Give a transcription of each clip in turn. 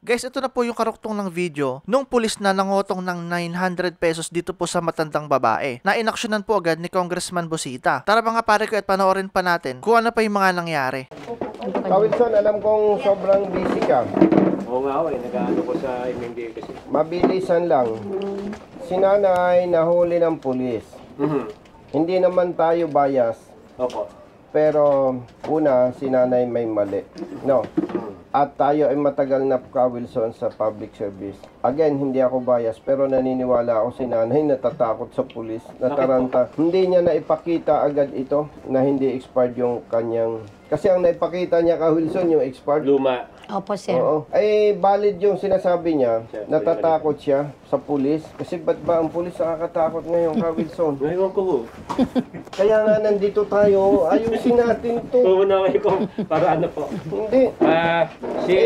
Guys, ito na po yung karuktong ng video nung pulis na nangotong ng 900 pesos dito po sa matandang babae na inaksyonan po agad ni Congressman Busita. Tara mga pare ko at panoorin pa natin kung ano pa yung mga nangyari. Wilson, alam kong sobrang busy ka. Oo nga, nag-ano ko sa MMDA kasi. Mabilisan lang. Si nanay nahuli ng pulis. Hindi naman tayo bias. Opo. Pero una, si nanay may mali. No. At tayo ay matagal na Wilson sa public service. Again, hindi ako bias pero naniniwala ako si nanay natatakot sa pulis, nataranta. Hindi niya naipakita agad ito na hindi expired yung kanyang... Kasi ang naipakita niya Wilson yung expired. Luma. Opo, sir. Oo. Ay, valid yung sinasabi niya. Natatakot siya sa pulis. Kasi ba't ba ang pulis nakakatakot ngayon, Wilson? Ngayon ko ho. Kaya nga nandito tayo. Ayusin natin to. Oo na ko. Para ano po? Hindi. Si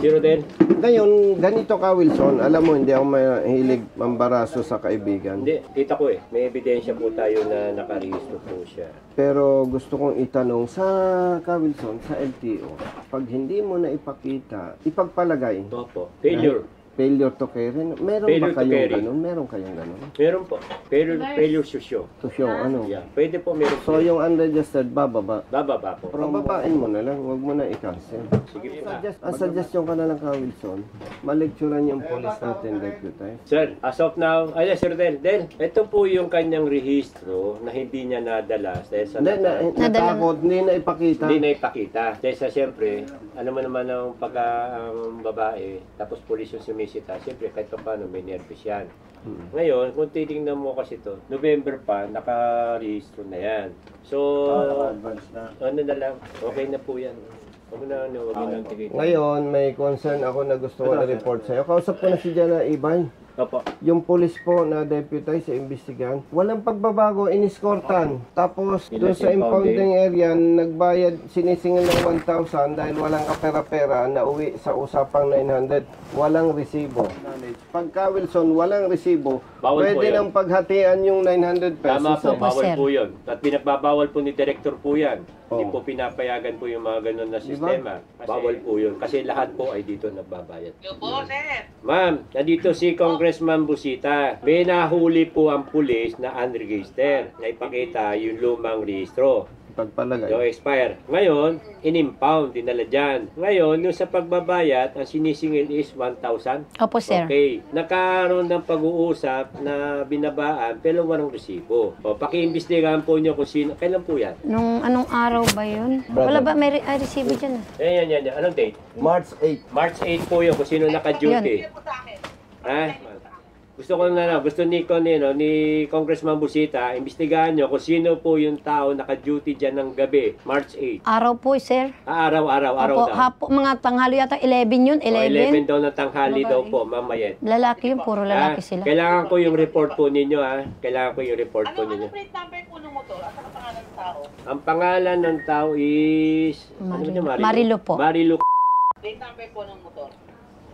Rodel. Ngayon, ganito Wilson. Alam mo, hindi ako mahilig mambaraso sa kaibigan. Hindi, kita ko May ebidensya po tayo na nakarehistro po siya. Pero gusto kong itanong sa Wilson, sa LTO, pag hindi mo na ipakita, ipagpalagay. Opo. Failure to carry. Meron Failure ba to kayong carry. ganun? Meron kayong ganun? Meron po. Failure to show. To show, ano? Yeah. Pwede po meron. So, yung unregistered, bababa. Bababa po. Pababain mo na lang, huwag mo na i-cancel. Sige po. Ang suggestion ka na lang Wilson, malecturean yung police natin, deputy. Sir, as of now, Sir Del, ito po yung kanyang rehistro na hindi niya nadala. Dahil sa Natakot, hindi na ipakita. Hindi na ipakita. Dahil sa siyempre, alam mo naman ang ang babae, tapos pulis yung sumisita, siyempre kahit pa paano may nervous yan. Ngayon, kung titingnan mo kasi to, November pa, naka-rehistro na yan. So, ano na lang, okay na po yan. Huwag na, huwag na tigil. Ngayon, may concern ako na gusto ko i-report sa'yo. Kausap ko na si Jana Ibay. Opo. Yung police po na deputy sa imbestigahan, walang pagbabago, iniskortan. Tapos, doon sa impounding area, nagbayad, sinisingil ng 1,000 dahil walang kapera-pera na uwi sa usapang 900. Walang resibo. Pagka Wilson, walang resibo, Bawal po pwede yun. nang paghatian yung 900 pesos. Tama po, Opo, bawal sir. po yun. At pinagbabawal po ni Director po yan. Hindi Oo. po pinapayagan po yung mga ganun na sistema. Bawal po yun. Kasi lahat po ay dito nagbabayad. Ma'am, nandito si Congressman Busita. May nahuli po ang pulis na unregistered na ipakita yung lumang rehistro. Pagpalagay. Yung expire. Ngayon, in-impound, dinala dyan. Ngayon, yung sa pagbabayad, ang sinisingil is 1,000. Opo, sir. Okay. Nakaroon ng pag-uusap na binabaan pero walang resibo. O, paki-imbestigahan po nyo kung sino. Kailan po yan? Nung anong araw ba yun? Wala ba may resibo dyan? Yan. Anong date? March 8. March 8 po yun kung sino naka-duty. Ha? Gusto ni Congressman Busita, imbestigahan nyo kung sino po yung tao naka-duty dyan ng gabi, March 8. Araw po, sir. Araw Opo, daw. mga tanghali yata, 11 yun, 11 11. daw na tanghali daw po, mamayet. Lalaki yun, puro lalaki sila. Kailangan ko yung report po ninyo, ha? Kailangan ko yung report po ninyo. Ano plate number po ng motor at saka pangalan ng tao? Ang pangalan ng tao is... Marilo po. Marilo. Plate number po ng motor.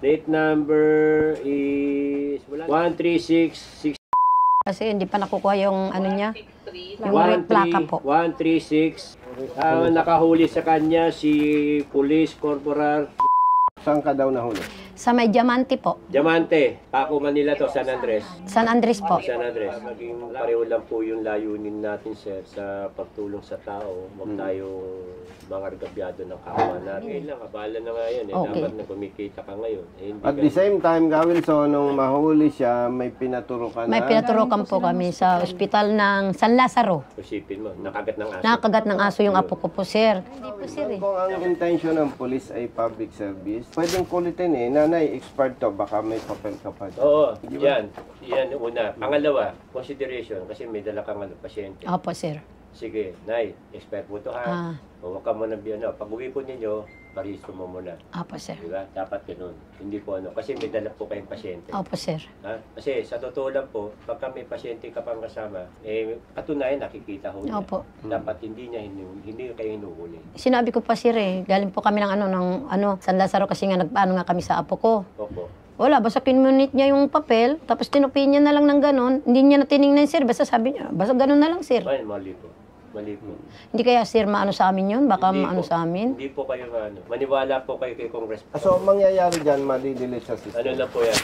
Date number is 136... Kasi hindi pa nakukuha yung ano niya, 63. yung plaka po. 136. Ang nakahuli sa kanya si Police Corporal Saan ka daw nahuli? Sa may diamante po. Diamante, Paco, Manila to, San Andres. San Andres po. San Andres. Maging pareho lang po yung layunin natin, sir, sa pagtulong sa tao. Huwag tayong mga gabyado ng kapwa natin. Ngayon lang, abala na nga yan. Okay. Dapat na kumikita ka ngayon. Hindi At the same time, Wilson, nung mahuli siya, may pinaturo ka na. May pinaturokan po kami sa ospital ng San Lazaro. Isipin mo, nakagat ng aso. Nakagat ng aso yung apo ko po, sir. Hindi po, sir eh. Kung ang intention ng police ay public service, pwedeng kulitin nanay, expired to, baka may papel ka pa. Oo, yan. Yan una. Pangalawa, consideration, kasi may dala kang pasyente. Opo, sir. Sige, Nay, expert po ito ha. Huwag ka muna pag uwi po ninyo, parehistro mo muna. Opo, sir. Diba? Dapat ganun. Hindi po kasi may dala po kayong pasyente. Opo, sir. Ha? Kasi sa totoo lang po, pagka may pasyente ka pang kasama, katunayan nakikita ho niya. Opo. Dapat hindi kayo hinuhuli. Sinabi ko pa, sir eh. Galing po kami ng San Lazaro kasi nga nagpaano nga kami sa apo ko. Opo. Wala, basta kinunit niya yung papel, tapos tinupin niya na lang ng ganon. Hindi niya na tinignan, sir. Basta sabi niya, basta ganon na lang, sir. Ay, mali po. Mali po. Hindi kaya sir maano sa amin yun? Baka Hindi maano po. sa amin? Hindi po kayo maniwala po kayo kay Congressman. So, mangyayari dyan, madidelete sa system. Ano na po yan,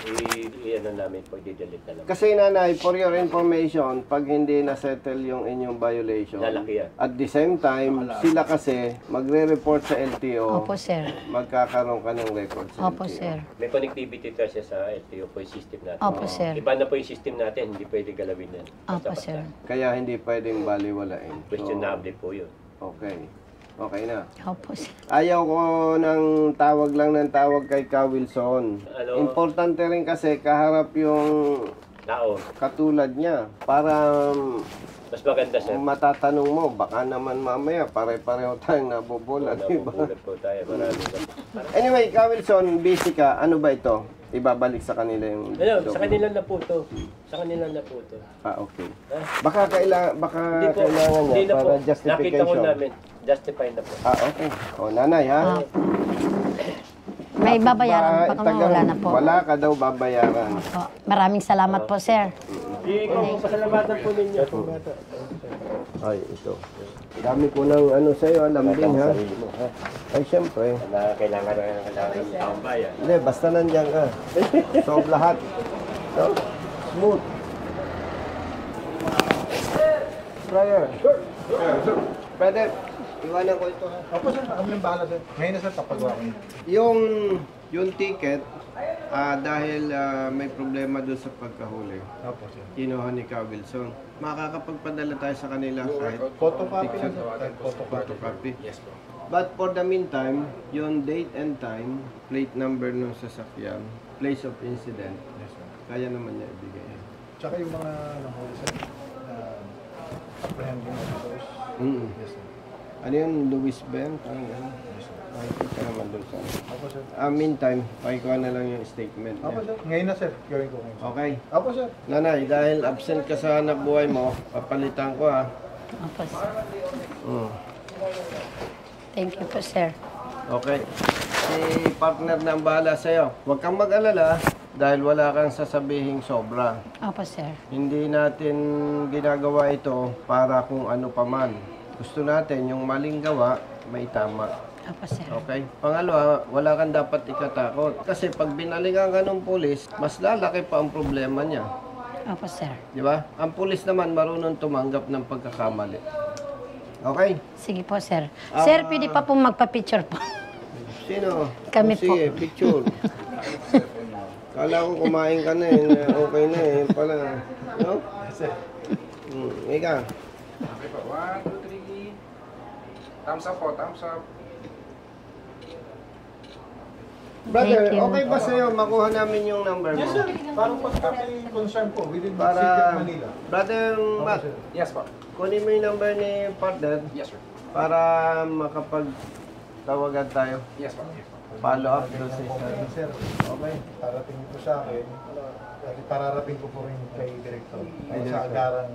i-ano namin po, i-delete na lang. Kasi nanay, for your information, pag hindi na-settle yung inyong violation, Lalaki yan. at the same time, sila kasi magre-report sa LTO, Opo sir. magkakaroon ka ng record sa Opo LTO. sir. May connectivity kasi sa LTO po yung system natin. Opo sir. Iba na po yung system natin, hindi pwede galawin yan. Opo sir. Kaya hindi pwedeng baliwalain. So, Questionable po yun. okay. Okay na. Opo sir. Ayaw ko ng tawag lang ng tawag kay Ka Wilson. Ano? Importante rin kasi kaharap yung Tao, katulad niya para mas maganda sir. matatanong mo, baka naman mamaya pare-pareho tayong nabobola, di ba? Nabubulat po tayo, marami na. Anyway, Ka Wilson, busy ka. Ano ba ito? Ibabalik sa kanila yung Ano, sa document. kanila na po to. Sa kanila na po to. Ah, okay. Ha? Baka Hindi po, kailangan hindi niya na po. para Nakita ko justification. namin. Justify na po. Ah, okay. O, nanay, ha? Ah. May babayaran pa kami, wala na po. Wala ka daw babayaran. Opo. Maraming salamat po sir. Pasalamatan po ninyo. Ay, ito. Dami ko ng ano sa'yo, lambing, ha? Ay, syempre. Na kailangan ng taong bayan. Hindi, basta nandiyan ka. Solve lahat. No? Smooth. Fryer. Pwede, iwanan ko ito, ha? Opo sir, kami yung bahala sir. Ngayon na sir, papagawa ko yun. Yung ticket, dahil may problema doon sa pagkahuli, Opo sir. kinuha ni Ka Wilson. Makakapagpadala tayo sa kanila kahit Photocopy picture. na sir. Photocopy. Yes po. But for the meantime, yung date and time, plate number ng sasakyan, place of incident, Yes sir. kaya naman niya ibigay. Tsaka yung mga nahuli sir, apprehending officers. Mm. Yes sir. Ano yun, Louis Ben? Parang gano'n. Yes sir. Makikita naman doon sa Opo sir. meantime, pakikuha na lang yung statement Opo niya. sir. Ngayon na sir, gawin ko ngayon. Okay. Opo sir. Nanay, dahil absent ka sa hanap buhay mo, papalitan ko, ha. Opo sir. Mm. Thank you po sir. Okay. Si partner na ang bahala sa'yo. Huwag kang mag-alala dahil wala kang sasabihing sobra. Opo sir. Hindi natin ginagawa ito para kung ano paman. Gusto natin yung maling gawa, may tama. Opo sir. Okay? Pangalawa, wala kang dapat ikatakot. Kasi pag binalingan ka ng pulis, mas lalaki pa ang problema niya. Opo sir. Di ba? Ang pulis naman marunong tumanggap ng pagkakamali. Okay? Sige po sir. Sir, pwede pa po magpa-picture po. Sino? Kami po. Sige, picture. Kala ko kumain ka na eh. Okay na eh. Pala. No? Ika. Okay po. 1, 2, 3. Thumbs up po, thumbs up. Brother, Thank you. okay ba sa'yo makuha namin yung number mo? Yes sir. Parang pagka-may concern po within the Para, city of Manila. brother, Opo Matt, sir. Yes po. kunin mo yung number ni partner Yes sir. para makapag-tawagan tayo. Yes po. Follow up doon sa isa. Sir, Okay. parating po sa akin. At pararating ko po rin kay Director. Ay, Sa Director. agarang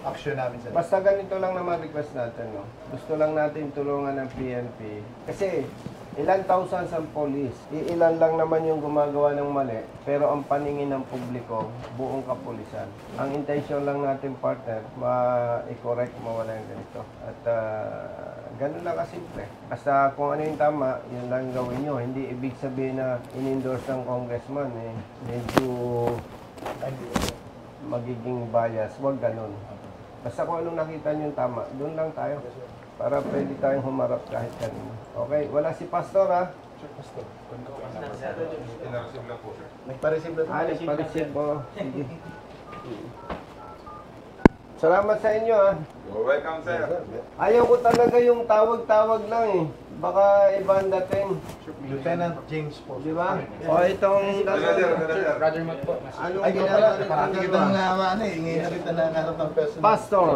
action namin sir. Basta ganito lang naman request natin, no? Gusto lang natin tulungan ng PNP. Kasi ilan thousands ang polis. Ilan lang naman yung gumagawa ng mali. Pero ang paningin ng publiko, buong kapulisan. Ang intention lang natin, partner, ma-correct, mawala yung ganito. At ganun lang kasimple. Basta kung ano yung tama, yun lang gawin nyo. Hindi ibig sabihin na in-endorse ng congressman, eh. Medyo magiging bias. Huwag ganun. Basta kung anong nakita nyo yung tama, doon lang tayo. Para pwede tayong humarap kahit kanino. Okay, wala si Pastor, ha? Pastor. Nagpa-receive na po. Alis, pa-receive mo. Sige. Salamat sa inyo, ha? You're welcome sir. Ayaw ko talaga yung tawag-tawag lang, eh. Baka iba ang dating. Lieutenant James po. Di ba? O itong Roger Matt po. anong Ay, ginagawa? parang kita na ano eh. Ingay na kita na nangarap ng personal. Pastor.